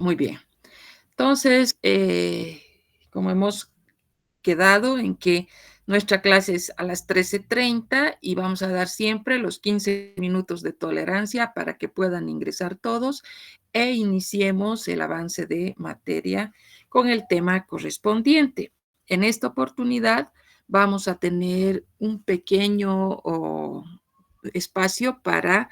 Muy bien. Entonces, como hemos quedado en que nuestra clase es a las 13:30 y vamos a dar siempre los 15 minutos de tolerancia para que puedan ingresar todos e iniciemos el avance de materia con el tema correspondiente. En esta oportunidad vamos a tener un pequeño espacio para,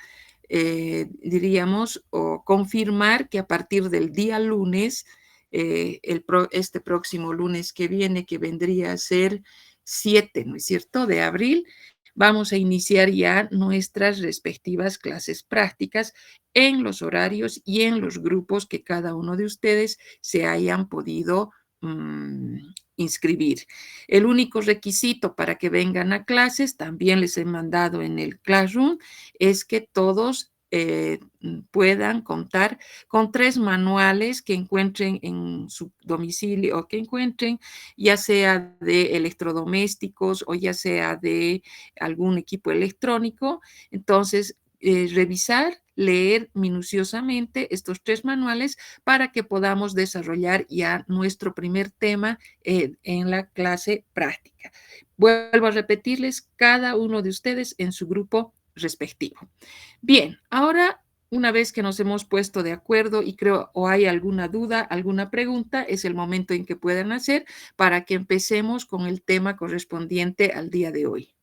diríamos, o confirmar que a partir del día lunes, este próximo lunes que viene, que vendría a ser 7, ¿no es cierto?, de abril, vamos a iniciar ya nuestras respectivas clases prácticas en los horarios y en los grupos que cada uno de ustedes se hayan podido inscribir. El único requisito para que vengan a clases, también les he mandado en el Classroom, es que todos puedan contar con 3 manuales que encuentren en su domicilio o que encuentren, ya sea de electrodomésticos o ya sea de algún equipo electrónico. Entonces, revisar, leer minuciosamente estos 3 manuales para que podamos desarrollar ya nuestro primer tema en la clase práctica. Vuelvo a repetirles, cada uno de ustedes en su grupo respectivo. Bien, ahora una vez que nos hemos puesto de acuerdo y creo o hay alguna duda, alguna pregunta, es el momento en que puedan hacer para que empecemos con el tema correspondiente al día de hoy.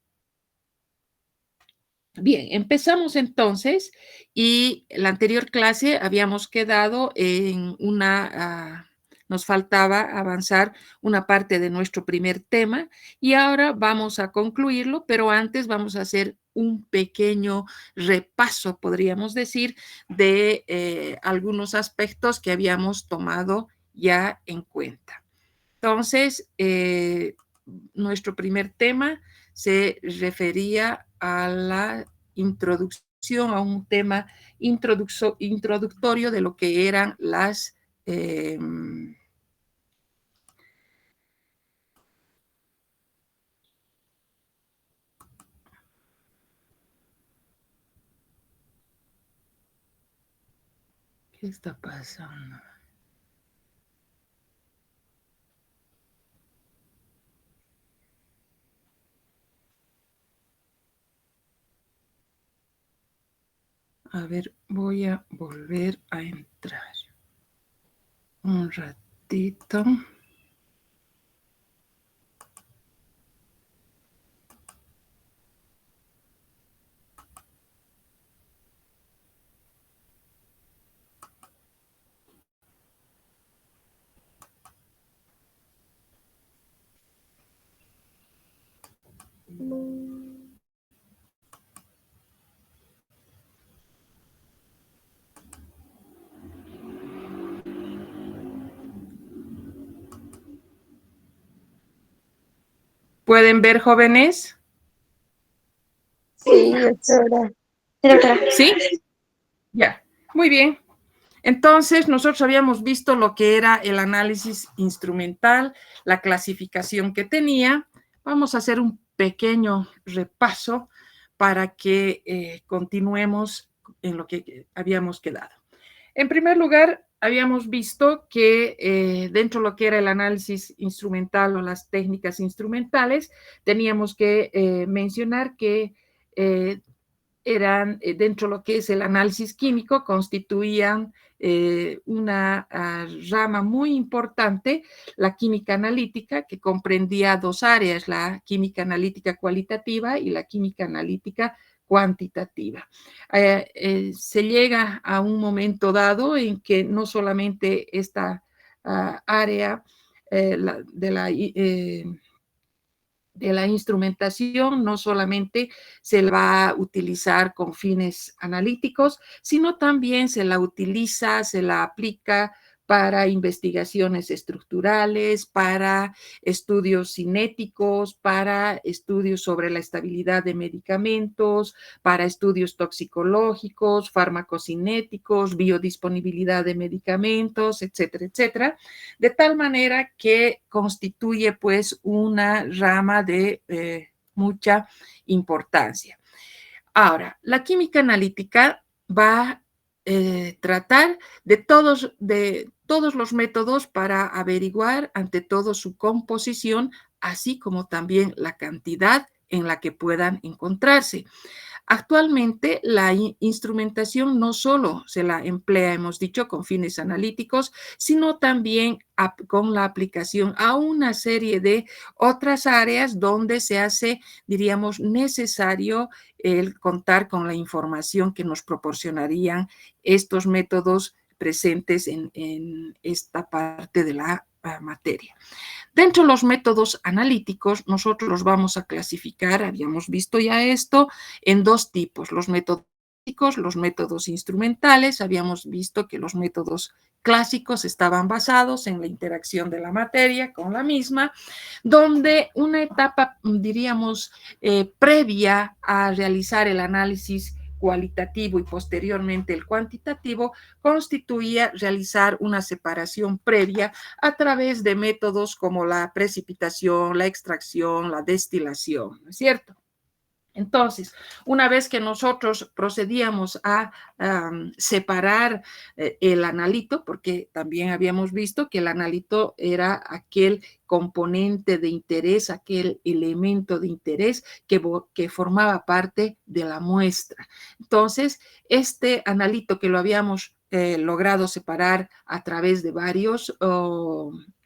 Bien, empezamos entonces y la anterior clase habíamos quedado en nos faltaba avanzar una parte de nuestro primer tema y ahora vamos a concluirlo, pero antes vamos a hacer un pequeño repaso, podríamos decir, de algunos aspectos que habíamos tomado ya en cuenta. Entonces, nuestro primer tema se refería a la introducción, a un tema introductorio de lo que eran las... ¿Qué está pasando? A ver, voy a volver a entrar. Un ratito. ¿Pueden ver, jóvenes? Sí, doctora. ¿Sí? Ya, muy bien. Entonces, nosotros habíamos visto lo que era el análisis instrumental, la clasificación que tenía. Vamos a hacer un pequeño repaso para que continuemos en lo que habíamos quedado. En primer lugar, habíamos visto que dentro de lo que era el análisis instrumental o las técnicas instrumentales, teníamos que mencionar que eran, dentro de lo que es el análisis químico, constituían una rama muy importante, la química analítica, que comprendía 2 áreas, la química analítica cualitativa y la química analítica cuantitativa. Se llega a un momento dado en que no solamente esta área de la instrumentación no solamente se la va a utilizar con fines analíticos, sino también se la utiliza, se la aplica para investigaciones estructurales, para estudios cinéticos, para estudios sobre la estabilidad de medicamentos, para estudios toxicológicos, farmacocinéticos, biodisponibilidad de medicamentos, etcétera, etcétera, de tal manera que constituye pues una rama de mucha importancia. Ahora, la química analítica va tratar de todos los métodos para averiguar ante todo su composición, así como también la cantidad en la que puedan encontrarse. Actualmente, la instrumentación no solo se la emplea, hemos dicho, con fines analíticos, sino también con la aplicación a una serie de otras áreas donde se hace, diríamos, necesario el contar con la información que nos proporcionarían estos métodos presentes en esta parte de la materia. Dentro de los métodos analíticos, nosotros los vamos a clasificar, habíamos visto ya esto, en dos tipos, los métodos clásicos, los métodos instrumentales. Habíamos visto que los métodos clásicos estaban basados en la interacción de la materia con la misma, donde una etapa, diríamos, previa a realizar el análisis cualitativo y posteriormente el cuantitativo, constituía realizar una separación previa a través de métodos como la precipitación, la extracción, la destilación, ¿no es cierto? Entonces, una vez que nosotros procedíamos a separar el analito, porque también habíamos visto que el analito era aquel componente de interés, aquel elemento de interés que formaba parte de la muestra. Entonces, este analito que lo habíamos logrado separar a través de varios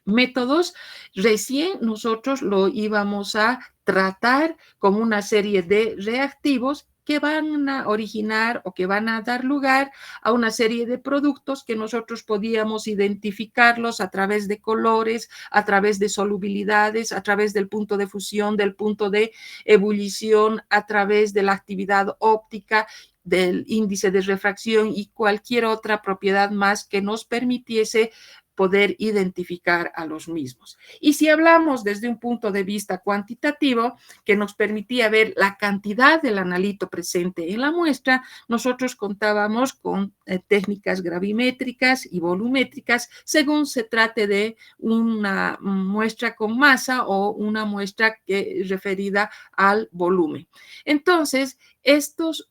métodos, recién nosotros lo íbamos a tratar con una serie de reactivos que van a originar o que van a dar lugar a una serie de productos que nosotros podíamos identificarlos a través de colores, a través de solubilidades, a través del punto de fusión, del punto de ebullición, a través de la actividad óptica, del índice de refracción y cualquier otra propiedad más que nos permitiese poder identificar a los mismos. Y si hablamos desde un punto de vista cuantitativo, que nos permitía ver la cantidad del analito presente en la muestra, nosotros contábamos con técnicas gravimétricas y volumétricas según se trate de una muestra con masa o una muestra referida al volumen. Entonces, estos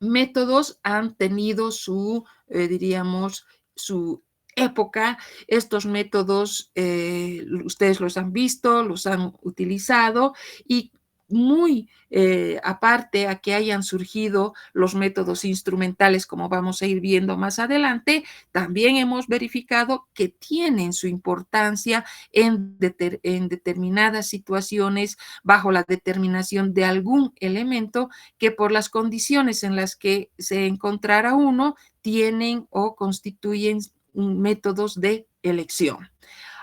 métodos han tenido diríamos, su época. Estos métodos, ustedes los han visto, los han utilizado y muy aparte a que hayan surgido los métodos instrumentales, como vamos a ir viendo más adelante, también hemos verificado que tienen su importancia en determinadas situaciones bajo la determinación de algún elemento que por las condiciones en las que se encontrara uno tienen o constituyen métodos de elección.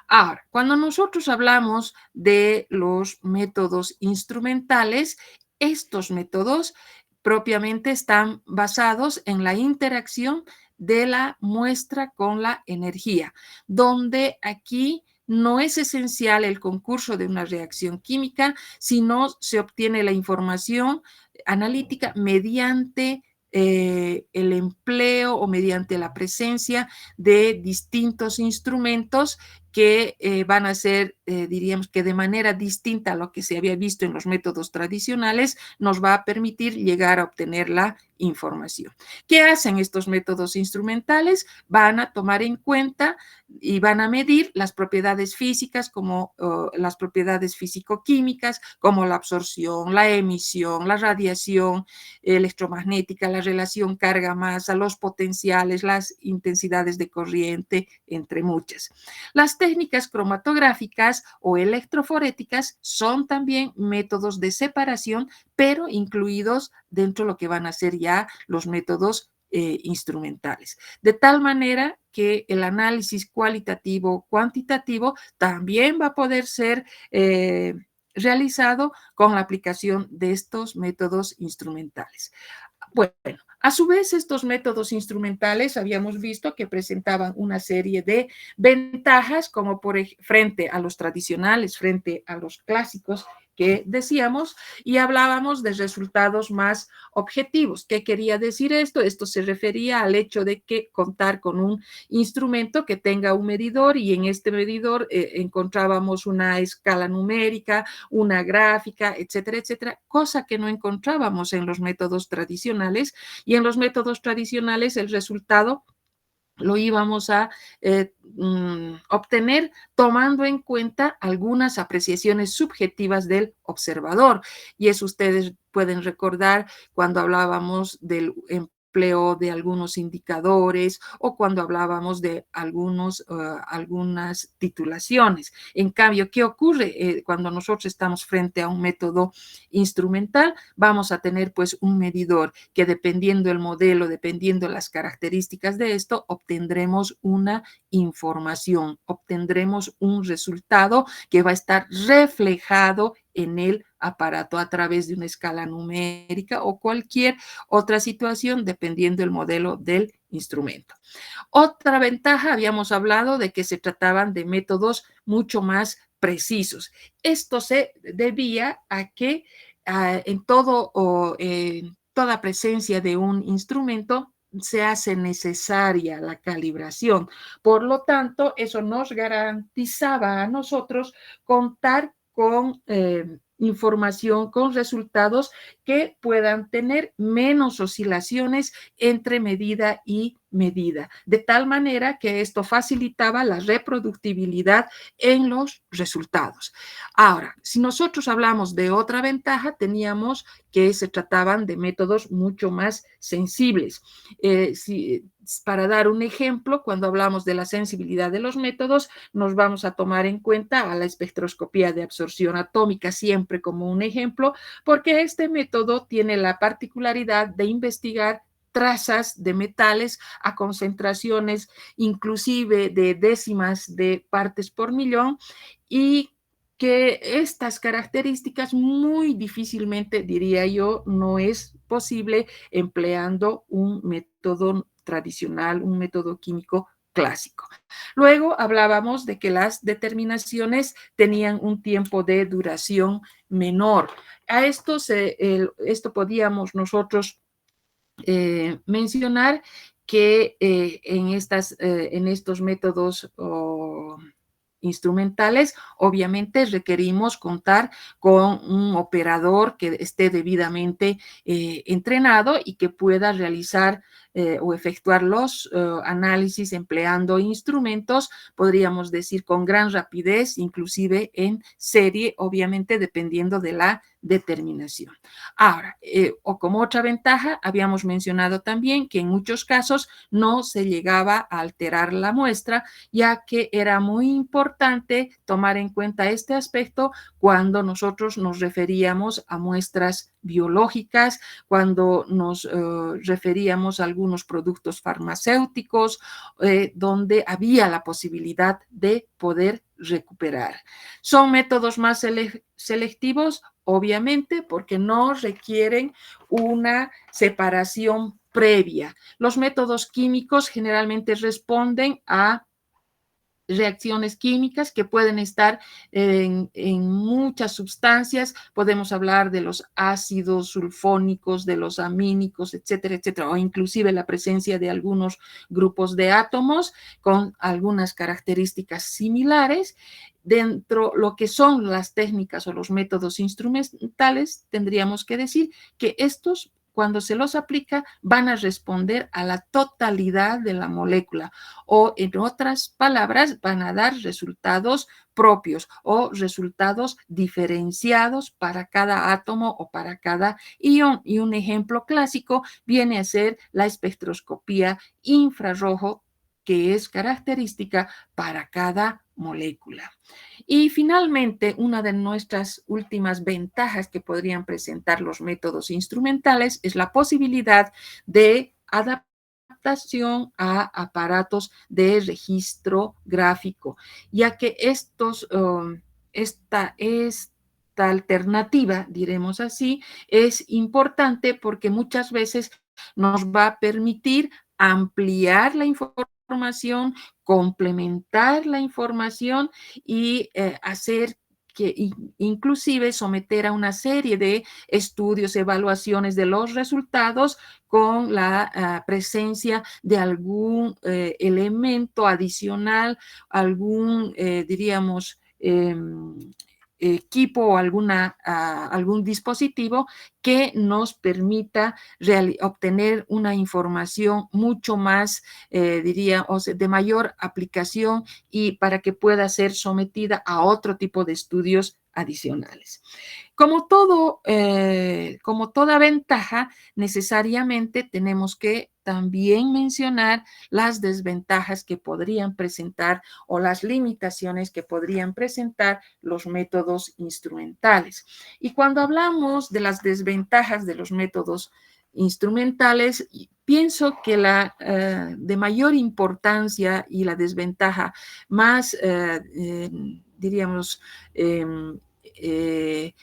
Ahora, cuando nosotros hablamos de los métodos instrumentales, estos métodos propiamente están basados en la interacción de la muestra con la energía, donde aquí no es esencial el concurso de una reacción química, sino se obtiene la información analítica mediante el empleo o mediante la presencia de distintos instrumentos que van a ser, diríamos que de manera distinta a lo que se había visto en los métodos tradicionales, nos va a permitir llegar a obtener la información. ¿Qué hacen estos métodos instrumentales? Van a tomar en cuenta y van a medir las propiedades físicas como las propiedades físico-químicas, como la absorción, la emisión, la radiación electromagnética, la relación carga-masa, los potenciales, las intensidades de corriente, entre muchas. Las técnicas cromatográficas o electroforéticas son también métodos de separación, pero incluidos dentro de lo que van a ser ya los métodos instrumentales. De tal manera que el análisis cualitativo, cuantitativo, también va a poder ser realizado con la aplicación de estos métodos instrumentales. Bueno, a su vez, estos métodos instrumentales habíamos visto que presentaban una serie de ventajas, como frente a los tradicionales, frente a los clásicos, que decíamos y hablábamos de resultados más objetivos. ¿Qué quería decir esto? Esto se refería al hecho de que contar con un instrumento que tenga un medidor y en este medidor encontrábamos una escala numérica, una gráfica, etcétera, etcétera, cosa que no encontrábamos en los métodos tradicionales y en los métodos tradicionales el resultado lo íbamos a obtener tomando en cuenta algunas apreciaciones subjetivas del observador. Y eso ustedes pueden recordar cuando hablábamos del empleo de algunos indicadores o cuando hablábamos de algunas titulaciones. En cambio, ¿qué ocurre cuando nosotros estamos frente a un método instrumental? Vamos a tener pues un medidor que dependiendo el modelo, dependiendo las características de esto, obtendremos una información, obtendremos un resultado que va a estar reflejado en el aparato a través de una escala numérica o cualquier otra situación dependiendo el modelo del instrumento. Otra ventaja, habíamos hablado de que se trataban de métodos mucho más precisos. Esto se debía a que en todo o toda presencia de un instrumento se hace necesaria la calibración. Por lo tanto, eso nos garantizaba a nosotros contar con información, con resultados que puedan tener menos oscilaciones entre medida y medida, de tal manera que esto facilitaba la reproductibilidad en los resultados. Ahora, si nosotros hablamos de otra ventaja, teníamos que se trataban de métodos mucho más sensibles. Para dar un ejemplo, cuando hablamos de la sensibilidad de los métodos, nos vamos a tomar en cuenta a la espectroscopía de absorción atómica siempre como un ejemplo, porque este método tiene la particularidad de investigar trazas de metales a concentraciones inclusive de décimas de partes por millón y que estas características muy difícilmente, diría yo, no es posible empleando un método tradicional, un método químico clásico. Luego hablábamos de que las determinaciones tenían un tiempo de duración menor. A esto podíamos nosotros mencionar que en estos métodos instrumentales, obviamente requerimos contar con un operador que esté debidamente entrenado y que pueda realizar o efectuar los análisis empleando instrumentos, podríamos decir, con gran rapidez, inclusive en serie, obviamente dependiendo de la determinación. Ahora, o como otra ventaja, habíamos mencionado también que en muchos casos no se llegaba a alterar la muestra, ya que era muy importante tomar en cuenta este aspecto cuando nosotros nos referíamos a muestras biológicas, cuando nos referíamos a algunos productos farmacéuticos, donde había la posibilidad de poder recuperar. Son métodos más selectivos, obviamente, porque no requieren una separación previa. Los métodos químicos generalmente responden a reacciones químicas que pueden estar en muchas sustancias. Podemos hablar de los ácidos sulfónicos, de los amínicos, etcétera, etcétera, o inclusive la presencia de algunos grupos de átomos con algunas características similares. Dentro de lo que son las técnicas o los métodos instrumentales, tendríamos que decir que estos cuando se los aplica, van a responder a la totalidad de la molécula o, en otras palabras, van a dar resultados propios o resultados diferenciados para cada átomo o para cada ion. Y un ejemplo clásico viene a ser la espectroscopía infrarrojo, que es característica para cada molécula. Y finalmente, una de nuestras últimas ventajas que podrían presentar los métodos instrumentales es la posibilidad de adaptación a aparatos de registro gráfico, ya que esta alternativa, diremos así, es importante porque muchas veces nos va a permitir ampliar la información, complementar la información y hacer inclusive someter a una serie de estudios, evaluaciones de los resultados con la presencia de algún elemento adicional, algún, diríamos, equipo o algún dispositivo que nos permita obtener una información mucho más, diría, o sea, de mayor aplicación y para que pueda ser sometida a otro tipo de estudios adicionales. Como toda ventaja, necesariamente tenemos que también mencionar las desventajas que podrían presentar o las limitaciones que podrían presentar los métodos instrumentales. Y cuando hablamos de las desventajas de los métodos instrumentales, pienso que la de mayor importancia y la desventaja más, diríamos, eh,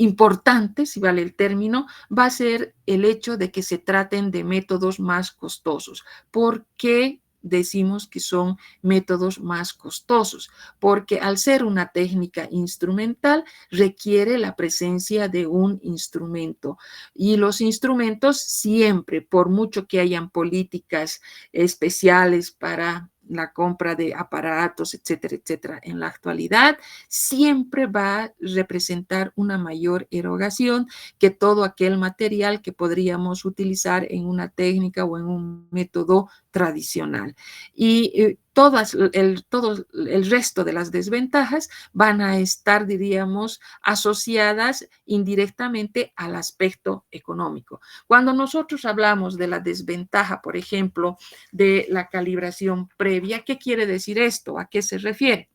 importante, si vale el término, va a ser el hecho de que se traten de métodos más costosos. ¿Por qué decimos que son métodos más costosos? Porque al ser una técnica instrumental requiere la presencia de un instrumento y los instrumentos siempre, por mucho que hayan políticas especiales para la compra de aparatos, etcétera, etcétera, en la actualidad, siempre va a representar una mayor erogación que todo aquel material que podríamos utilizar en una técnica o en un método tradicional. Y todo el resto de las desventajas van a estar, diríamos, asociadas indirectamente al aspecto económico. Cuando nosotros hablamos de la desventaja, por ejemplo, de la calibración previa, ¿qué quiere decir esto? ¿A qué se refiere?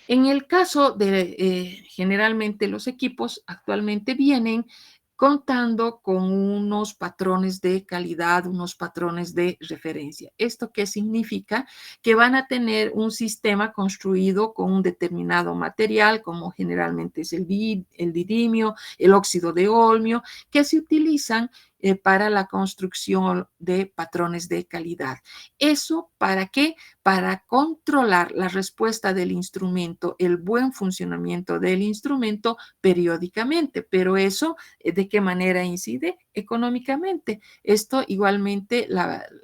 En el caso de generalmente los equipos actualmente vienen contando con unos patrones de calidad, unos patrones de referencia. ¿Esto qué significa? Que van a tener un sistema construido con un determinado material, como generalmente es el didimio, el óxido de olmio, que se utilizan para la construcción de patrones de calidad. ¿Eso para qué? Para controlar la respuesta del instrumento, el buen funcionamiento del instrumento periódicamente. Pero eso, ¿de qué manera incide? Económicamente. Esto igualmente,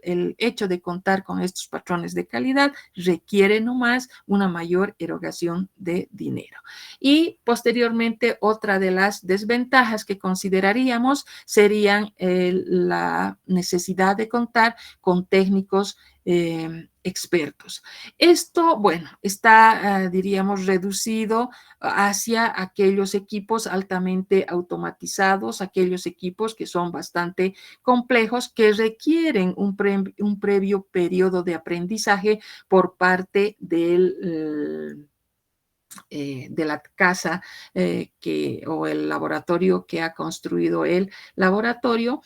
el hecho de contar con estos patrones de calidad requiere nomás una mayor erogación de dinero. Y posteriormente, otra de las desventajas que consideraríamos serían la necesidad de contar con técnicos expertos. Esto, bueno, está, diríamos, reducido hacia aquellos equipos altamente automatizados, aquellos equipos que son bastante complejos, que requieren un previo periodo de aprendizaje por parte de la casa o el laboratorio que ha construido el laboratorio,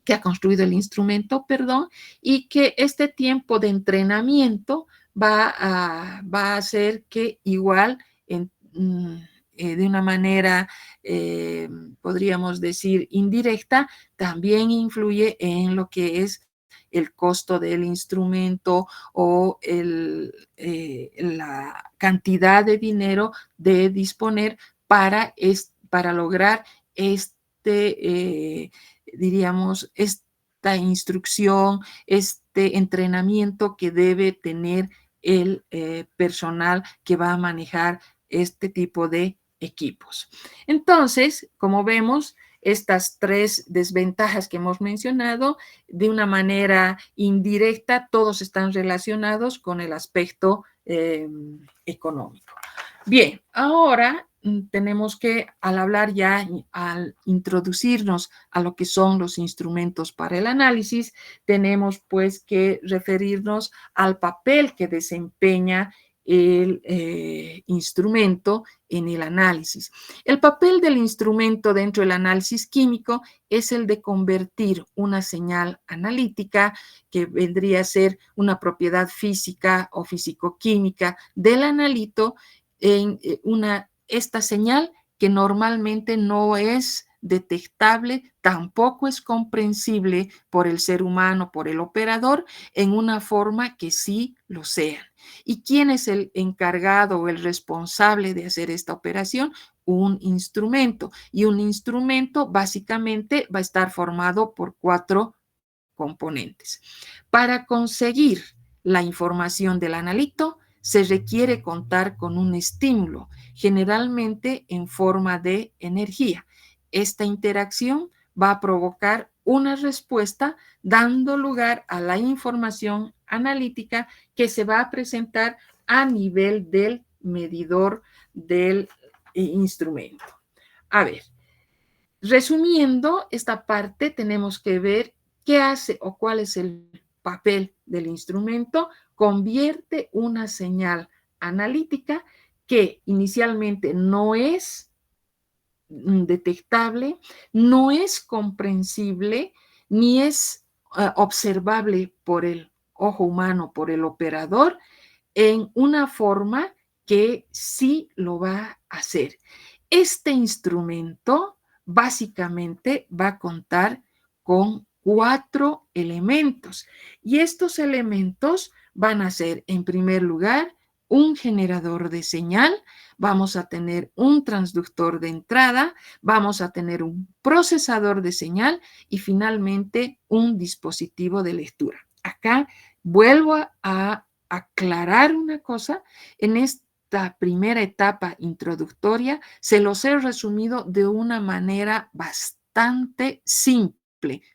que ha construido el instrumento, perdón, y que este tiempo de entrenamiento va a hacer que igual de una manera, podríamos decir, indirecta, también influye en lo que es el costo del instrumento o la cantidad de dinero de disponer para lograr diríamos, esta instrucción, este entrenamiento que debe tener el personal que va a manejar este tipo de equipos. Entonces, como vemos, estas tres desventajas que hemos mencionado, de una manera indirecta, todos están relacionados con el aspecto económico. Bien, ahora tenemos que, al hablar ya, al introducirnos a lo que son los instrumentos para el análisis, tenemos pues que referirnos al papel que desempeña el instrumento en el análisis. El papel del instrumento dentro del análisis químico es el de convertir una señal analítica, que vendría a ser una propiedad física o físico-química del analito, en esta señal que normalmente no es detectable, tampoco es comprensible por el ser humano, por el operador, en una forma que sí lo sean. ¿Y quién es el encargado o el responsable de hacer esta operación? Un instrumento. Y un instrumento básicamente va a estar formado por 4 componentes. Para conseguir la información del analito, se requiere contar con un estímulo, generalmente en forma de energía. Esta interacción va a provocar una respuesta dando lugar a la información analítica que se va a presentar a nivel del medidor del instrumento. A ver, resumiendo esta parte, tenemos que ver qué hace o cuál es el papel del instrumento. Convierte una señal analítica que inicialmente no es detectable, no es comprensible, ni es observable por el ojo humano, por el operador, en una forma que sí lo va a hacer. Este instrumento básicamente va a contar con 4 elementos y estos elementos van a ser, en primer lugar, un generador de señal, vamos a tener un transductor de entrada, vamos a tener un procesador de señal y finalmente un dispositivo de lectura. Acá vuelvo a aclarar una cosa, en esta primera etapa introductoria se los he resumido de una manera bastante simple,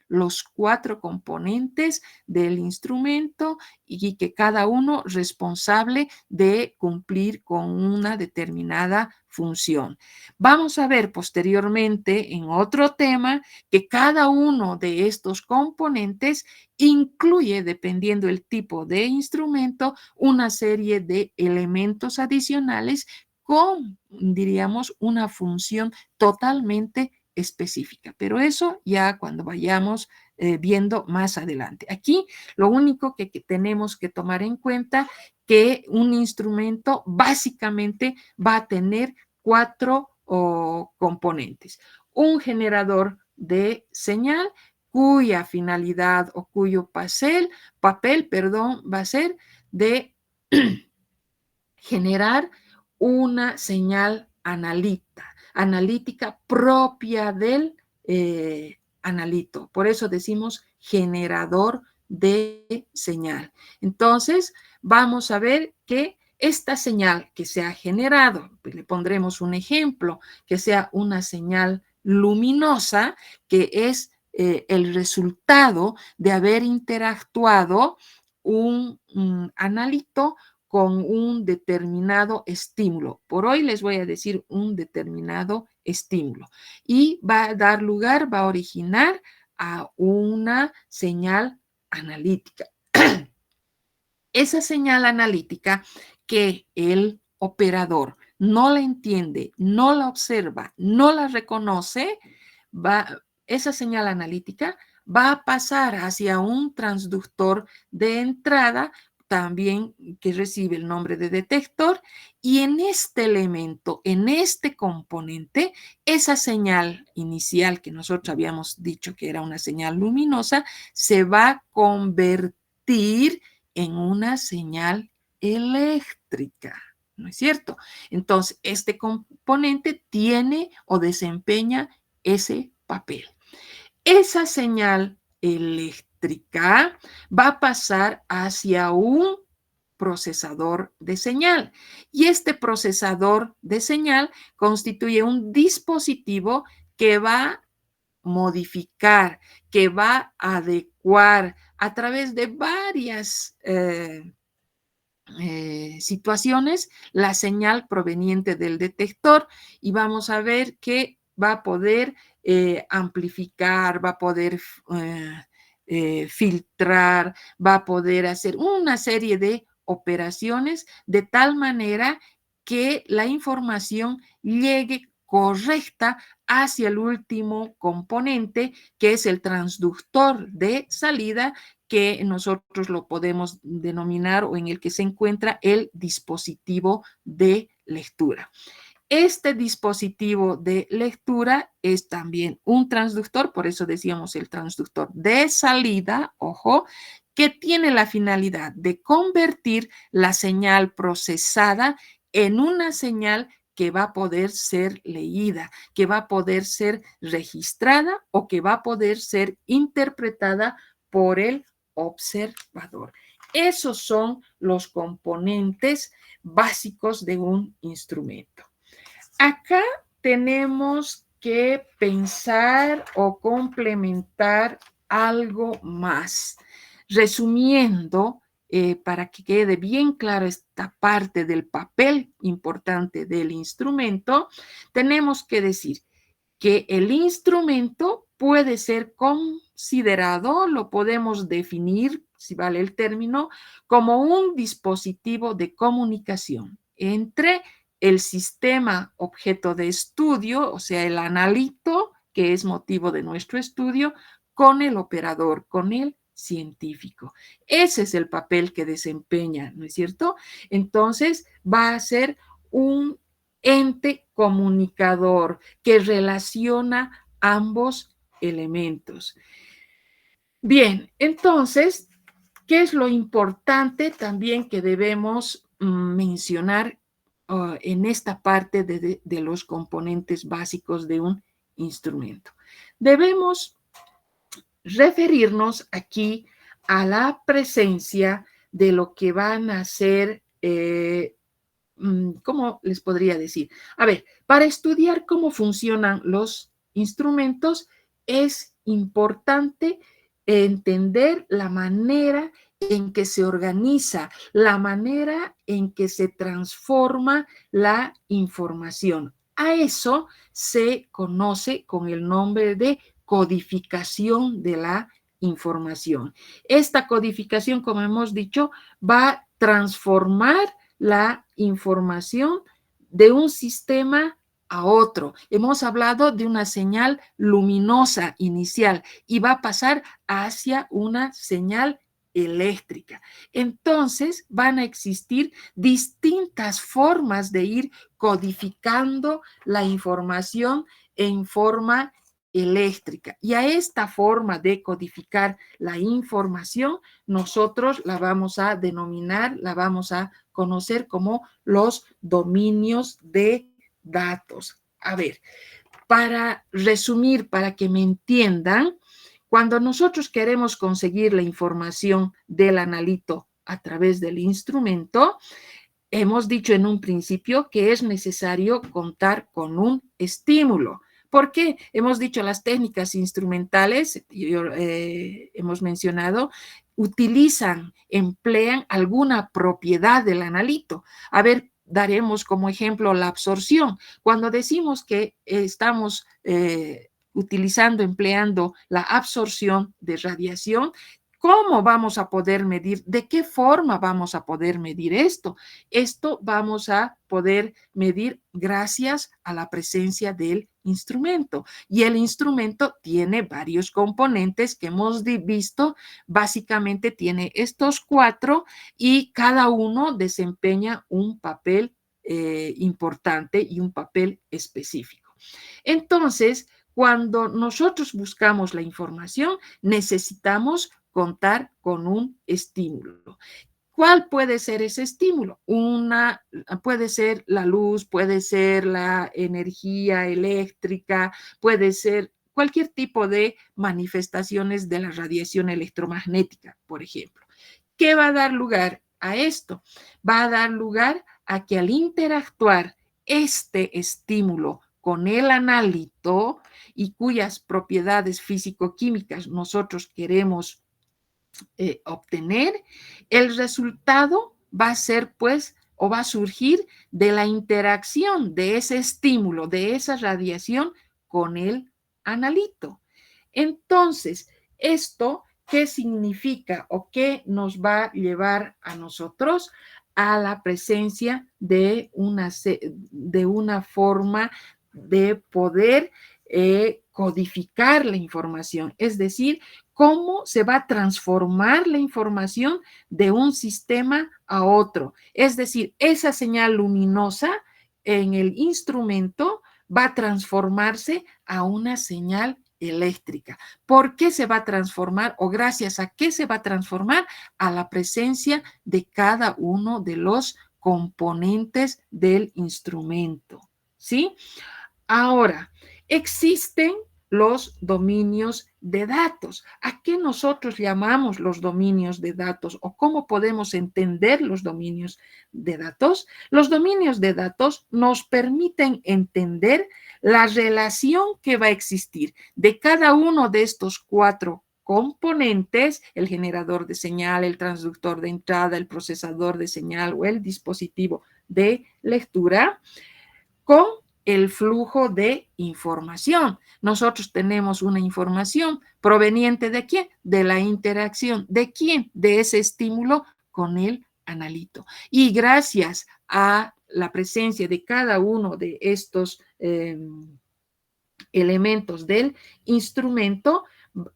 los 4 componentes del instrumento y que cada uno responsable de cumplir con una determinada función. Vamos a ver posteriormente en otro tema que cada uno de estos componentes incluye, dependiendo el tipo de instrumento, una serie de elementos adicionales con, diríamos, una función totalmente específica, pero eso ya cuando vayamos viendo más adelante. Aquí lo único que tenemos que tomar en cuenta que un instrumento básicamente va a tener 4 componentes. Un generador de señal cuya finalidad o cuyo papel va a ser de generar una señal analítica propia del analito. Por eso decimos generador de señal. Entonces, vamos a ver que esta señal que se ha generado, le pondremos un ejemplo, que sea una señal luminosa, que es el resultado de haber interactuado un analito con un determinado estímulo. Por hoy les voy a decir un determinado estímulo. Y va a dar lugar, va a originar a una señal analítica. Esa señal analítica que el operador no la entiende, no la observa, no la reconoce, esa señal analítica va a pasar hacia un transductor de entrada, también que recibe el nombre de detector, y en este elemento, en este componente, esa señal inicial que nosotros habíamos dicho que era una señal luminosa, se va a convertir en una señal eléctrica, ¿no es cierto? Entonces, este componente tiene o desempeña ese papel. Esa señal eléctrica va a pasar hacia un procesador de señal y este procesador de señal constituye un dispositivo que va a modificar, que va a adecuar a través de varias situaciones la señal proveniente del detector y vamos a ver que va a poder amplificar, va a poder filtrar, va a poder hacer una serie de operaciones de tal manera que la información llegue correcta hacia el último componente, que es el transductor de salida, que nosotros lo podemos denominar o en el que se encuentra el dispositivo de lectura. Este dispositivo de lectura es también un transductor, por eso decíamos el transductor de salida, ojo, que tiene la finalidad de convertir la señal procesada en una señal que va a poder ser leída, que va a poder ser registrada o que va a poder ser interpretada por el observador. Esos son los componentes básicos de un instrumento. Acá tenemos que pensar o complementar algo más. Resumiendo, para que quede bien claro esta parte del papel importante del instrumento, tenemos que decir que el instrumento puede ser considerado, lo podemos definir, si vale el término, como un dispositivo de comunicación entre el sistema objeto de estudio, o sea, el analito, que es motivo de nuestro estudio, con el operador, con el científico. Ese es el papel que desempeña, ¿no es cierto? Entonces, va a ser un ente comunicador que relaciona ambos elementos. Bien, entonces, ¿qué es lo importante también que debemos mencionar en esta parte de los componentes básicos de un instrumento? Debemos referirnos aquí a la presencia de lo que van a ser, ¿cómo les podría decir? A ver, para estudiar cómo funcionan los instrumentos es importante entender la manera en que se organiza, la manera en que se transforma la información. A eso se conoce con el nombre de codificación de la información. Esta codificación, como hemos dicho, va a transformar la información de un sistema a otro. Hemos hablado de una señal luminosa inicial y va a pasar hacia una señal eléctrica. Entonces van a existir distintas formas de ir codificando la información en forma eléctrica. Y a esta forma de codificar la información, nosotros la vamos a denominar, la vamos a conocer como los dominios de datos. A ver, para resumir, para que me entiendan, cuando nosotros queremos conseguir la información del analito a través del instrumento, hemos dicho en un principio que es necesario contar con un estímulo. ¿Por qué? Hemos dicho las técnicas instrumentales, hemos mencionado, emplean alguna propiedad del analito. A ver, daremos como ejemplo la absorción. Cuando decimos que estamos empleando la absorción de radiación, ¿cómo vamos a poder medir? ¿De qué forma vamos a poder medir esto? Esto vamos a poder medir gracias a la presencia del instrumento. Y el instrumento tiene varios componentes que hemos visto. Básicamente tiene estos 4 y cada uno desempeña un papel importante y un papel específico. Entonces, cuando nosotros buscamos la información, necesitamos contar con un estímulo. ¿Cuál puede ser ese estímulo? Puede ser la luz, puede ser la energía eléctrica, puede ser cualquier tipo de manifestaciones de la radiación electromagnética, por ejemplo. ¿Qué va a dar lugar a esto? Va a dar lugar a que al interactuar este estímulo con el analito y cuyas propiedades físico-químicas nosotros queremos obtener, el resultado va a ser pues o va a surgir de la interacción de ese estímulo, de esa radiación con el analito. Entonces, esto, ¿qué significa o qué nos va a llevar a nosotros? A la presencia de una forma de poder codificar la información, es decir, cómo se va a transformar la información de un sistema a otro. Es decir, esa señal luminosa en el instrumento va a transformarse a una señal eléctrica. ¿Por qué se va a transformar o gracias a qué se va a transformar? A la presencia de cada uno de los componentes del instrumento, ¿sí? Ahora, existen los dominios de datos. ¿A qué nosotros llamamos los dominios de datos o cómo podemos entender los dominios de datos? Los dominios de datos nos permiten entender la relación que va a existir de cada uno de estos cuatro componentes, el generador de señal, el transductor de entrada, el procesador de señal o el dispositivo de lectura, con el flujo de información. Nosotros tenemos una información proveniente de quién? De la interacción. ¿De quién? De ese estímulo con el analito. Y gracias a la presencia de cada uno de estos elementos del instrumento,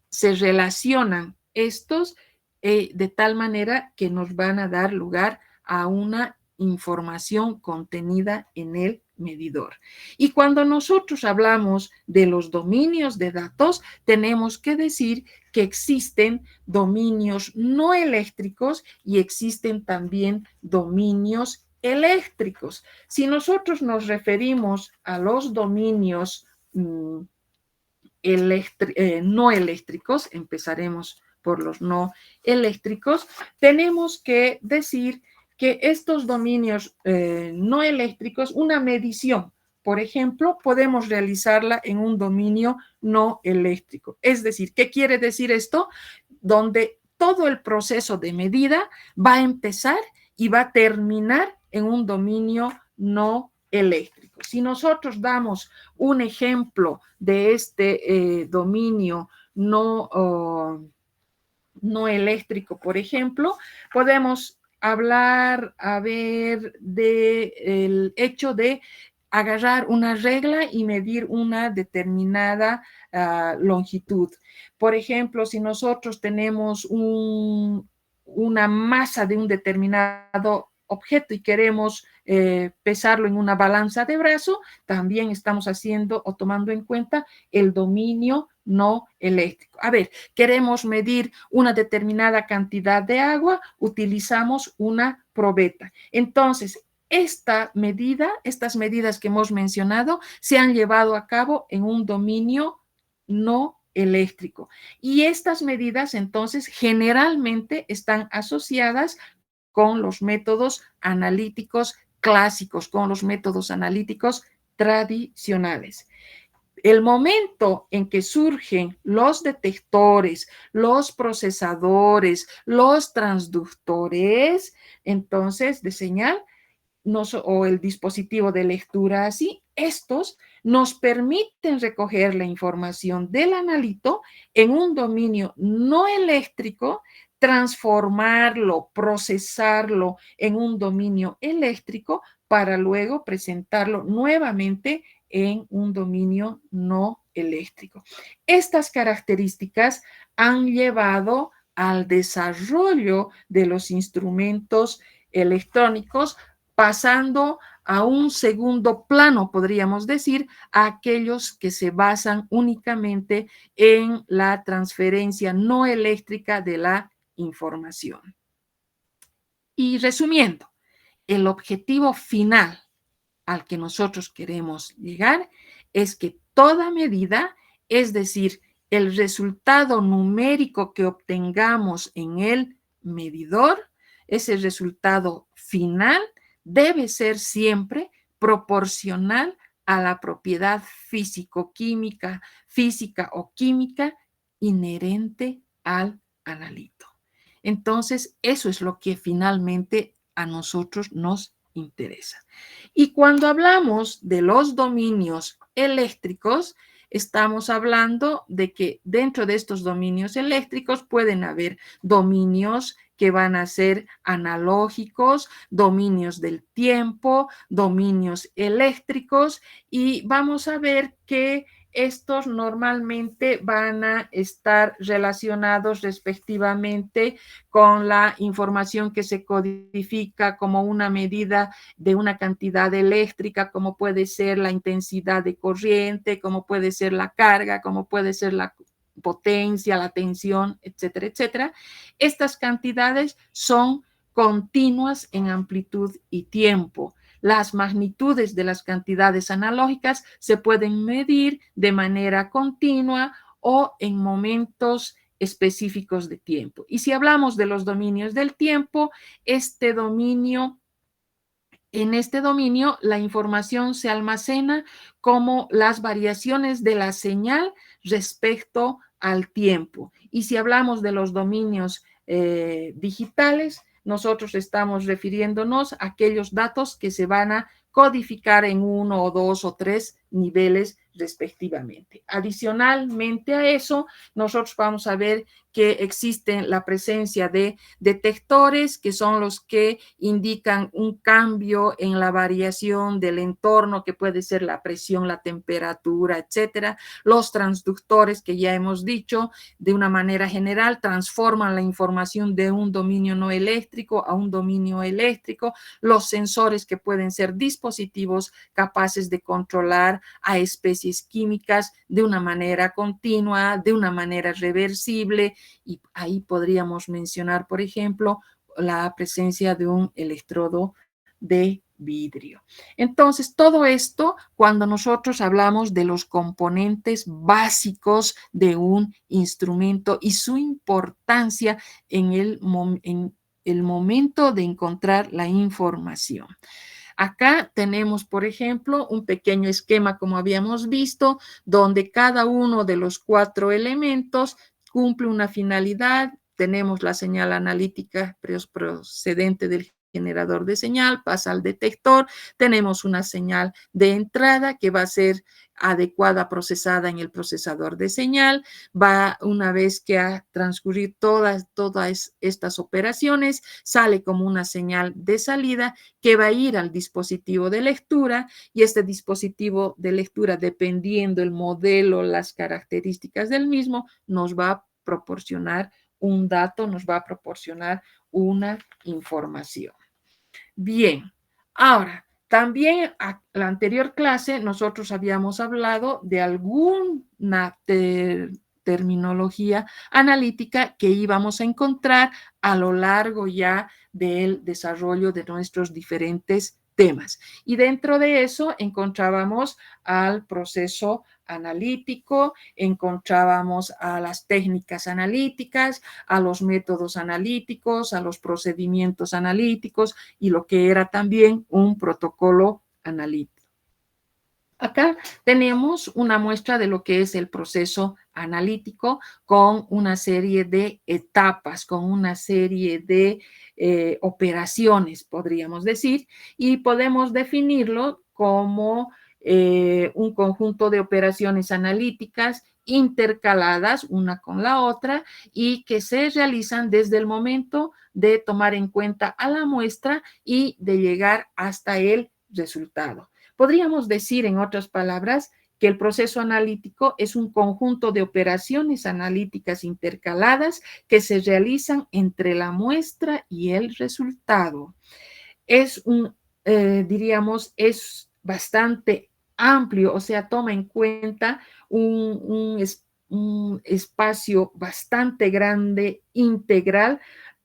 se relacionan estos de tal manera que nos van a dar lugar a una información contenida en el medidor. Y cuando nosotros hablamos de los dominios de datos, tenemos que decir que existen dominios no eléctricos y existen también dominios eléctricos. Si nosotros nos referimos a los dominios no eléctricos, empezaremos por los no eléctricos, tenemos que decir que estos dominios no eléctricos, una medición, por ejemplo, podemos realizarla en un dominio no eléctrico. Es decir, ¿qué quiere decir esto? Donde todo el proceso de medida va a empezar y va a terminar en un dominio no eléctrico. Si nosotros damos un ejemplo de este dominio no eléctrico, por ejemplo, podemos hablar, del hecho de agarrar una regla y medir una determinada longitud. Por ejemplo, si nosotros tenemos una masa de un determinado objeto y queremos pesarlo en una balanza de brazo, también estamos haciendo o tomando en cuenta el dominio no eléctrico. A ver, queremos medir una determinada cantidad de agua, utilizamos una probeta. Entonces, estas medidas que hemos mencionado, se han llevado a cabo en un dominio no eléctrico. Y estas medidas, entonces, generalmente están asociadas con los métodos analíticos clásicos, con los métodos analíticos tradicionales. El momento en que surgen los detectores, los procesadores, los transductores, entonces, de señal, o el dispositivo de lectura así, estos nos permiten recoger la información del analito en un dominio no eléctrico, transformarlo, procesarlo en un dominio eléctrico para luego presentarlo nuevamente en un dominio no eléctrico. Estas características han llevado al desarrollo de los instrumentos electrónicos, pasando a un segundo plano, podríamos decir, a aquellos que se basan únicamente en la transferencia no eléctrica de la información. Y resumiendo, el objetivo final al que nosotros queremos llegar es que toda medida, es decir, el resultado numérico que obtengamos en el medidor, ese resultado final debe ser siempre proporcional a la propiedad físico-química, física o química inherente al analito. Entonces, eso es lo que finalmente a nosotros nos interesa. Y cuando hablamos de los dominios eléctricos, estamos hablando de que dentro de estos dominios eléctricos pueden haber dominios que van a ser analógicos, dominios del tiempo, dominios eléctricos, y vamos a ver que estos normalmente van a estar relacionados respectivamente con la información que se codifica como una medida de una cantidad eléctrica, como puede ser la intensidad de corriente, como puede ser la carga, como puede ser la potencia, la tensión, etcétera, etcétera. Estas cantidades son continuas en amplitud y tiempo. Las magnitudes de las cantidades analógicas se pueden medir de manera continua o en momentos específicos de tiempo. Y si hablamos de los dominios del tiempo, en este dominio la información se almacena como las variaciones de la señal respecto al tiempo. Y si hablamos de los dominios digitales, nosotros estamos refiriéndonos a aquellos datos que se van a codificar en 1 o 2 o 3 niveles respectivamente. Adicionalmente a eso, nosotros vamos a ver que existe la presencia de detectores, que son los que indican un cambio en la variación del entorno, que puede ser la presión, la temperatura, etcétera. Los transductores, que ya hemos dicho, de una manera general, transforman la información de un dominio no eléctrico a un dominio eléctrico. Los sensores, que pueden ser dispositivos capaces de controlar a especies químicas de una manera continua, de una manera reversible, y ahí podríamos mencionar, por ejemplo, la presencia de un electrodo de vidrio. Entonces, todo esto, cuando nosotros hablamos de los componentes básicos de un instrumento y su importancia en el momento de encontrar la información. Acá tenemos, por ejemplo, un pequeño esquema, como habíamos visto, donde cada uno de los 4 elementos cumple una finalidad. Tenemos la señal analítica procedente del generador de señal, pasa al detector, tenemos una señal de entrada que va a ser adecuada, procesada en el procesador de señal, va una vez que ha transcurrido todas estas operaciones, sale como una señal de salida que va a ir al dispositivo de lectura, y este dispositivo de lectura, dependiendo el modelo, las características del mismo, nos va a proporcionar un dato, nos va a proporcionar una información. Bien, ahora, también a la anterior clase nosotros habíamos hablado de alguna terminología analítica que íbamos a encontrar a lo largo ya del desarrollo de nuestros diferentes temas. Y dentro de eso encontrábamos al proceso analítico, encontrábamos a las técnicas analíticas, a los métodos analíticos, a los procedimientos analíticos y lo que era también un protocolo analítico. Acá tenemos una muestra de lo que es el proceso analítico con una serie de etapas, con una serie de operaciones, podríamos decir, y podemos definirlo como un conjunto de operaciones analíticas intercaladas una con la otra y que se realizan desde el momento de tomar en cuenta a la muestra y de llegar hasta el resultado. Podríamos decir, en otras palabras, que el proceso analítico es un conjunto de operaciones analíticas intercaladas que se realizan entre la muestra y el resultado. Diríamos, es bastante amplio, o sea, toma en cuenta un espacio bastante grande, integral,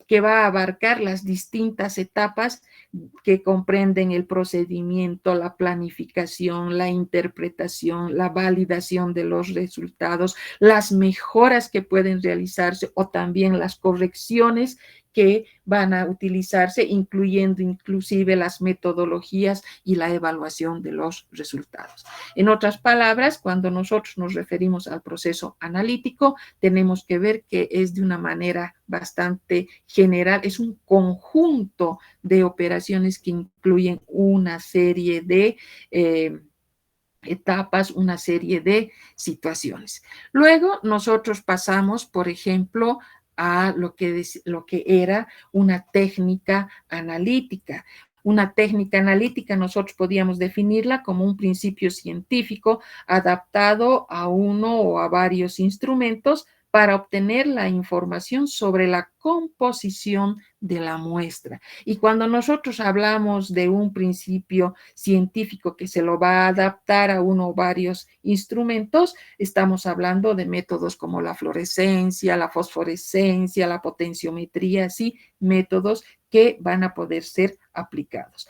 que va a abarcar las distintas etapas que comprenden el procedimiento, la planificación, la interpretación, la validación de los resultados, las mejoras que pueden realizarse o también las correcciones que van a utilizarse, incluyendo inclusive las metodologías y la evaluación de los resultados. En otras palabras, cuando nosotros nos referimos al proceso analítico, tenemos que ver que es de una manera bastante general, es un conjunto de operaciones que incluyen una serie de etapas, una serie de situaciones. Luego nosotros pasamos, por ejemplo, a lo que era una técnica analítica. Una técnica analítica nosotros podríamos definirla como un principio científico adaptado a uno o a varios instrumentos para obtener la información sobre la composición de la muestra. Y cuando nosotros hablamos de un principio científico que se lo va a adaptar a uno o varios instrumentos, estamos hablando de métodos como la fluorescencia, la fosforescencia, la potenciometría, sí, métodos que van a poder ser aplicados.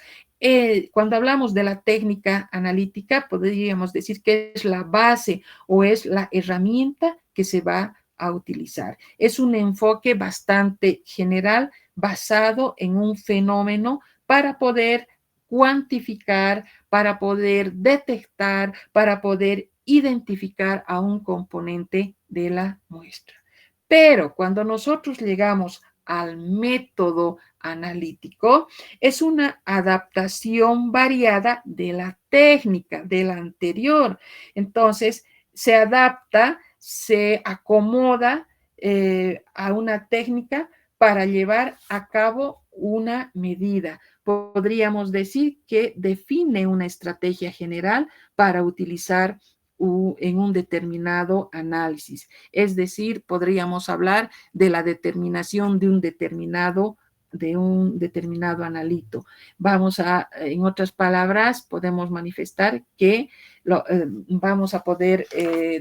Cuando hablamos de la técnica analítica, podríamos decir que es la base o es la herramienta que se va a utilizar. Es un enfoque bastante general basado en un fenómeno para poder cuantificar, para poder detectar, para poder identificar a un componente de la muestra. Pero cuando nosotros llegamos al método analítico, es una adaptación variada de la técnica, de la anterior. Entonces, se adapta, se acomoda a una técnica para llevar a cabo una medida. Podríamos decir que define una estrategia general para utilizar en un determinado análisis. Es decir, podríamos hablar de la determinación de un determinado analito. En otras palabras, podemos manifestar que vamos a poder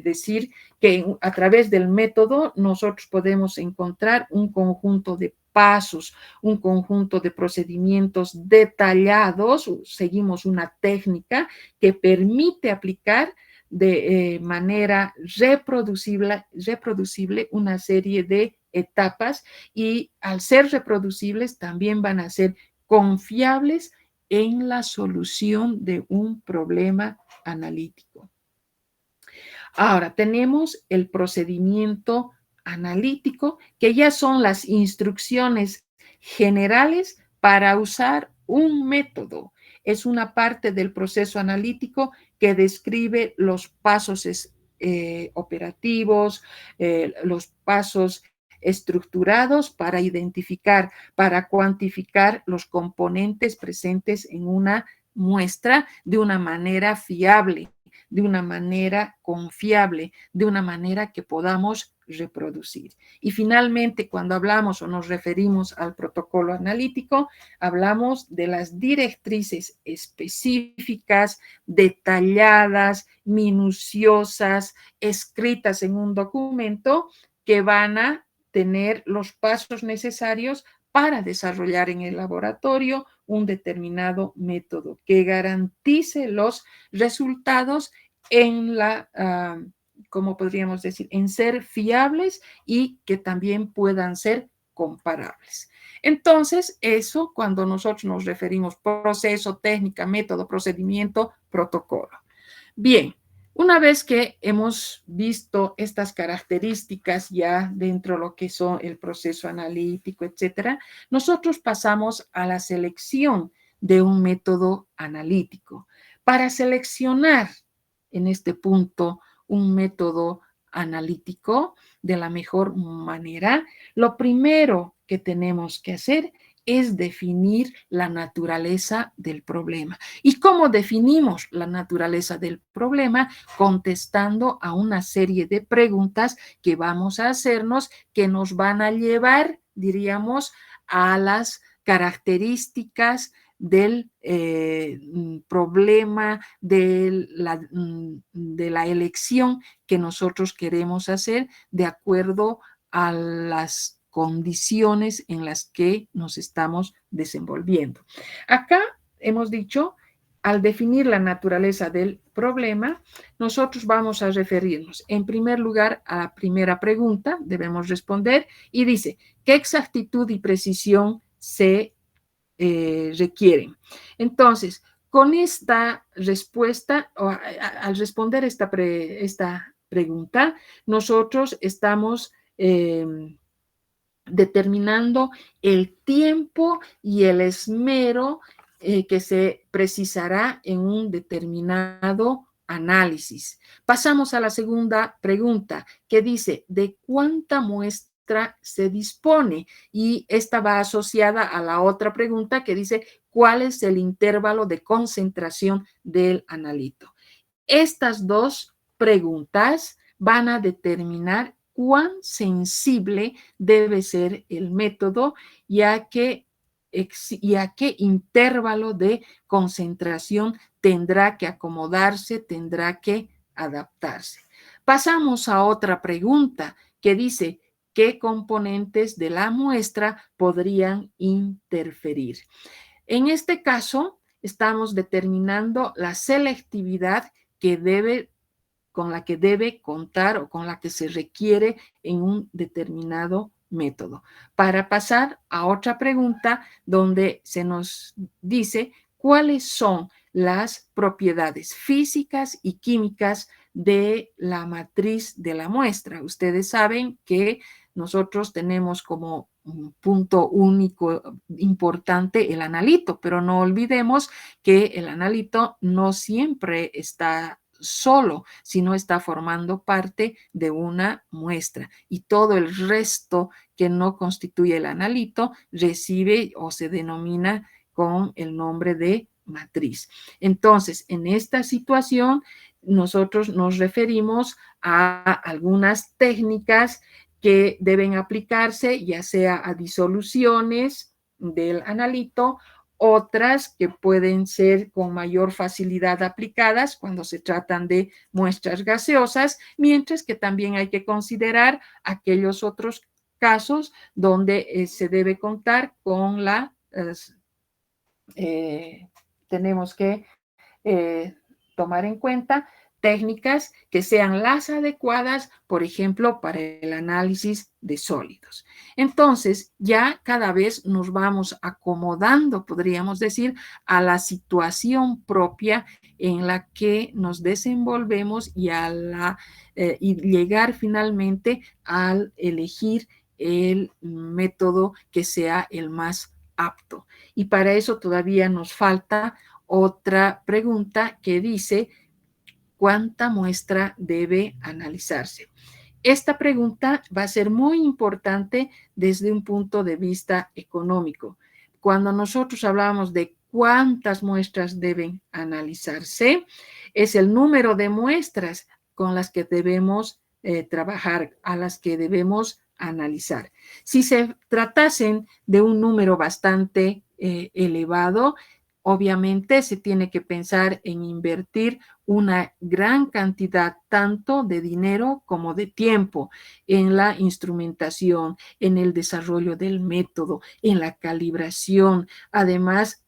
decir que a través del método nosotros podemos encontrar un conjunto de pasos, un conjunto de procedimientos detallados, seguimos una técnica que permite aplicar de manera reproducible una serie de etapas y al ser reproducibles también van a ser confiables en la solución de un problema analítico. Ahora, tenemos el procedimiento analítico, que ya son las instrucciones generales para usar un método. Es una parte del proceso analítico que describe los pasos operativos, los pasos estructurados para identificar, para cuantificar los componentes presentes en una muestra de una manera fiable, de una manera confiable, de una manera que podamos reproducir. Y finalmente, cuando hablamos o nos referimos al protocolo analítico, hablamos de las directrices específicas, detalladas, minuciosas, escritas en un documento que van a tener los pasos necesarios para desarrollar en el laboratorio un determinado método que garantice los resultados en como podríamos decir, en ser fiables y que también puedan ser comparables. Entonces, eso cuando nosotros nos referimos proceso, técnica, método, procedimiento, protocolo. Bien, una vez que hemos visto estas características ya dentro de lo que son el proceso analítico, etcétera, nosotros pasamos a la selección de un método analítico. Para seleccionar en este punto un método analítico de la mejor manera, lo primero que tenemos que hacer es definir la naturaleza del problema. ¿Y cómo definimos la naturaleza del problema? Contestando a una serie de preguntas que vamos a hacernos que nos van a llevar, diríamos, a las características del problema, de la elección que nosotros queremos hacer de acuerdo a las condiciones en las que nos estamos desenvolviendo. Acá hemos dicho, al definir la naturaleza del problema, nosotros vamos a referirnos en primer lugar a la primera pregunta, debemos responder, y dice, ¿qué exactitud y precisión se requieren? Entonces, con esta respuesta, al responder esta pregunta, nosotros estamos determinando el tiempo y el esmero que se precisará en un determinado análisis. Pasamos a la segunda pregunta, que dice, ¿de cuánta muestra muestra se dispone. Y esta va asociada a la otra pregunta que dice, ¿cuál es el intervalo de concentración del analito? Estas dos preguntas van a determinar cuán sensible debe ser el método y a qué intervalo de concentración tendrá que acomodarse, tendrá que adaptarse. Pasamos a otra pregunta que dice, ¿qué componentes de la muestra podrían interferir? En este caso, estamos determinando la selectividad con la que debe contar o con la que se requiere en un determinado método. Para pasar a otra pregunta donde se nos dice cuáles son las propiedades físicas y químicas de la matriz de la muestra. Ustedes saben que nosotros tenemos como un punto único importante el analito, pero no olvidemos que el analito no siempre está solo, sino está formando parte de una muestra y todo el resto que no constituye el analito recibe o se denomina con el nombre de matriz. Entonces, en esta situación, nosotros nos referimos a algunas técnicas que deben aplicarse, ya sea a disoluciones del analito, otras que pueden ser con mayor facilidad aplicadas cuando se tratan de muestras gaseosas, mientras que también hay que considerar aquellos otros casos donde se debe contar con tenemos que tomar en cuenta técnicas que sean las adecuadas, por ejemplo, para el análisis de sólidos. Entonces, ya cada vez nos vamos acomodando, podríamos decir, a la situación propia en la que nos desenvolvemos y llegar finalmente al elegir el método que sea el más apto. Y para eso todavía nos falta otra pregunta que dice, ¿cuánta muestra debe analizarse? Esta pregunta va a ser muy importante desde un punto de vista económico. Cuando nosotros hablamos de cuántas muestras deben analizarse, es el número de muestras con las que debemos trabajar, a las que debemos analizar. Si se tratasen de un número bastante elevado, obviamente se tiene que pensar en invertir una gran cantidad tanto de dinero como de tiempo en la instrumentación, en el desarrollo del método, en la calibración. Además,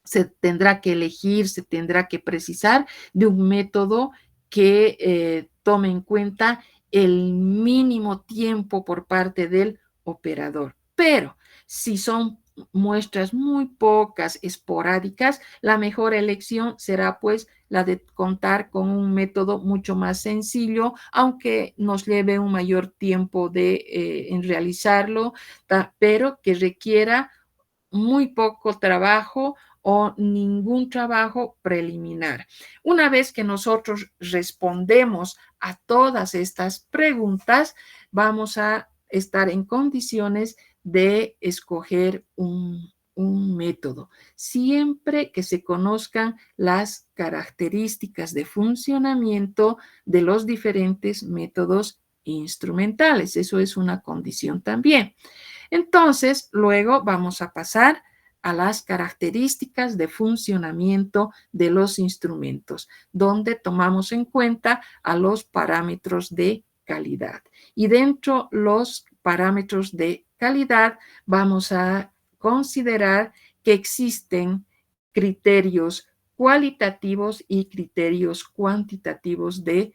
se tendrá que elegir, se tendrá que precisar de un método que tome en cuenta el mínimo tiempo por parte del operador. Pero si son muestras muy pocas, esporádicas, la mejor elección será pues la de contar con un método mucho más sencillo, aunque nos lleve un mayor tiempo en realizarlo, pero que requiera muy poco trabajo o ningún trabajo preliminar. Una vez que nosotros respondemos a todas estas preguntas, vamos a estar en condiciones de escoger un método, siempre que se conozcan las características de funcionamiento de los diferentes métodos instrumentales. Eso es una condición también. Entonces, luego vamos a pasar a las características de funcionamiento de los instrumentos, donde tomamos en cuenta a los parámetros de calidad. Y dentro de los parámetros de calidad vamos a considerar que existen criterios cualitativos y criterios cuantitativos de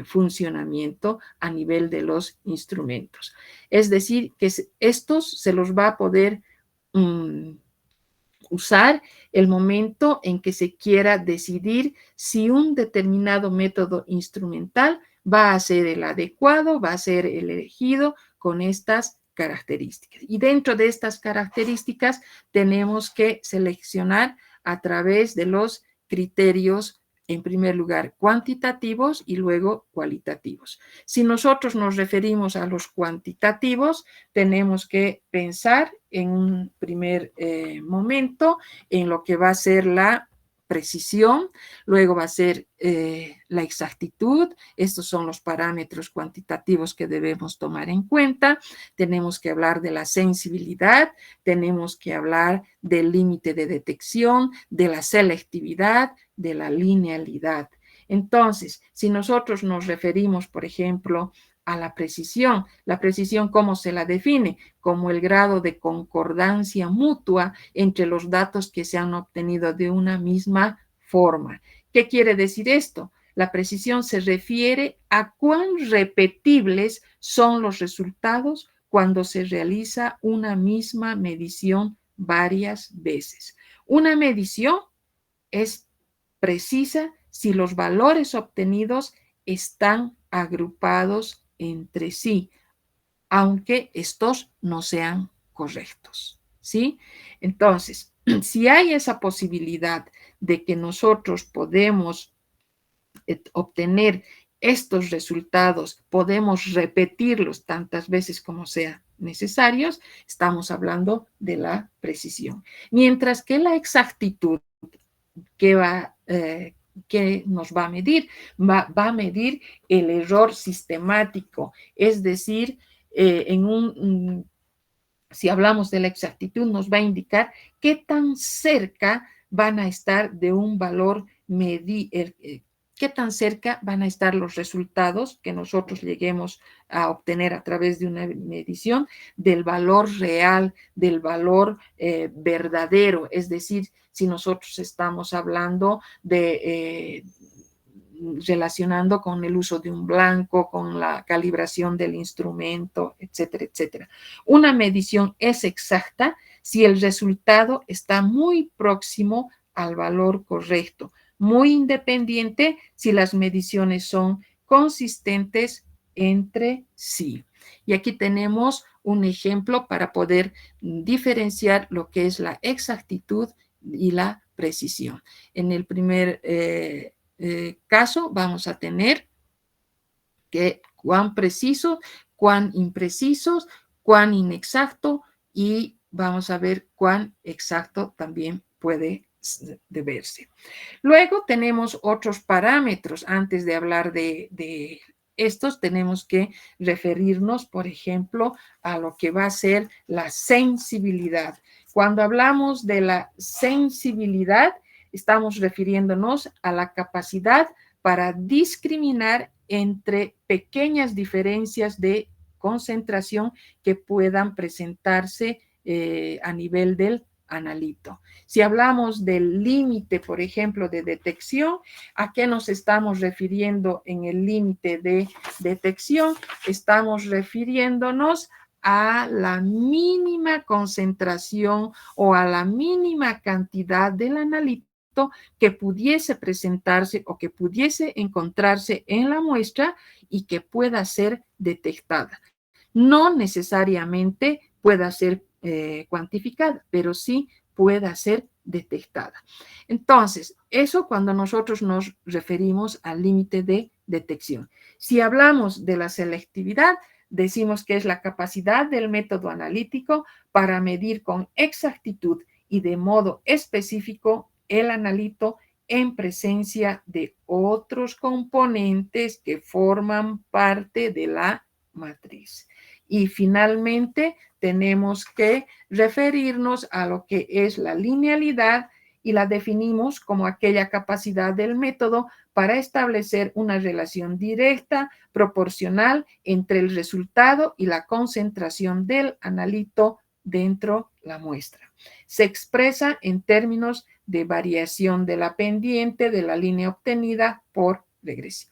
funcionamiento a nivel de los instrumentos. Es decir, que estos se los va a poder usar el momento en que se quiera decidir si un determinado método instrumental va a ser el adecuado, va a ser el elegido con estas características. Y dentro de estas características tenemos que seleccionar a través de los criterios En primer lugar, cuantitativos y luego cualitativos. Si nosotros nos referimos a los cuantitativos, tenemos que pensar en un primer momento en lo que va a ser la precisión, luego va a ser la exactitud. Estos son los parámetros cuantitativos que debemos tomar en cuenta. Tenemos que hablar de la sensibilidad, tenemos que hablar del límite de detección, de la selectividad, de la linealidad. Entonces, si nosotros nos referimos, por ejemplo, a la precisión ¿cómo se la define? Como el grado de concordancia mutua entre los datos que se han obtenido de una misma forma. ¿Qué quiere decir esto? La precisión se refiere a cuán repetibles son los resultados cuando se realiza una misma medición varias veces. Una medición es precisa si los valores obtenidos están agrupados entre sí, aunque estos no sean correctos, ¿sí? Entonces, si hay esa posibilidad de que nosotros podemos obtener estos resultados, podemos repetirlos tantas veces como sea necesarios, estamos hablando de la precisión. Mientras que la exactitud, ¿qué nos va a medir? Va a medir el error sistemático, es decir, si hablamos de la exactitud, nos va a indicar qué tan cerca van a estar de un valor qué tan cerca van a estar los resultados que nosotros lleguemos a obtener a través de una medición del valor real, del valor verdadero. Es decir, si nosotros estamos hablando de relacionando con el uso de un blanco, con la calibración del instrumento, etcétera, etcétera. Una medición es exacta si el resultado está muy próximo al valor correcto, muy independiente si las mediciones son consistentes entre sí. Y aquí tenemos un ejemplo para poder diferenciar lo que es la exactitud y la precisión. En el primer caso vamos a tener que cuán preciso, cuán imprecisos, cuán inexacto y vamos a ver cuán exacto también puede verse. Luego tenemos otros parámetros. Antes de hablar de estos, tenemos que referirnos, por ejemplo, a lo que va a ser la sensibilidad. Cuando hablamos de la sensibilidad, estamos refiriéndonos a la capacidad para discriminar entre pequeñas diferencias de concentración que puedan presentarse a nivel del analito. Si hablamos del límite, por ejemplo, de detección, ¿a qué nos estamos refiriendo en el límite de detección? Estamos refiriéndonos a la mínima concentración o a la mínima cantidad del analito que pudiese presentarse o que pudiese encontrarse en la muestra y que pueda ser detectada. No necesariamente pueda ser cuantificada, pero sí pueda ser detectada. Entonces, eso cuando nosotros nos referimos al límite de detección. Si hablamos de la selectividad, decimos que es la capacidad del método analítico para medir con exactitud y de modo específico el analito en presencia de otros componentes que forman parte de la matriz. Y finalmente tenemos que referirnos a lo que es la linealidad y la definimos como aquella capacidad del método para establecer una relación directa, proporcional entre el resultado y la concentración del analito dentro de la muestra. Se expresa en términos de variación de la pendiente de la línea obtenida por regresión.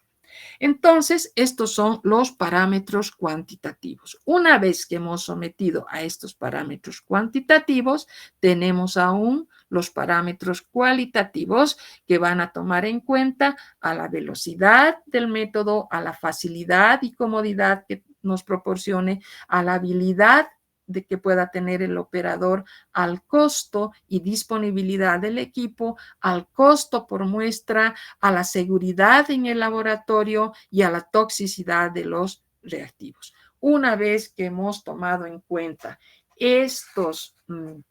Entonces, estos son los parámetros cuantitativos. Una vez que hemos sometido a estos parámetros cuantitativos, tenemos aún los parámetros cualitativos que van a tomar en cuenta a la velocidad del método, a la facilidad y comodidad que nos proporcione, a la habilidad de que pueda tener el operador al costo y disponibilidad del equipo, al costo por muestra, a la seguridad en el laboratorio y a la toxicidad de los reactivos. Una vez que hemos tomado en cuenta estos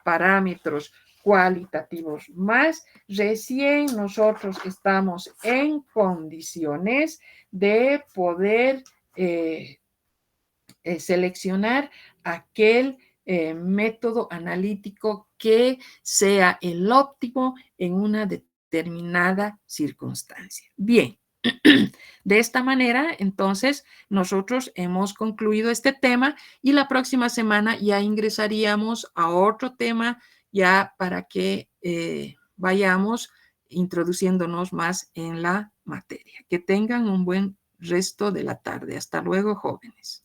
parámetros cualitativos más, recién nosotros estamos en condiciones de poder seleccionar aquel método analítico que sea el óptimo en una determinada circunstancia. Bien, de esta manera, entonces, nosotros hemos concluido este tema y la próxima semana ya ingresaríamos a otro tema ya para que vayamos introduciéndonos más en la materia. Que tengan un buen resto de la tarde. Hasta luego, jóvenes.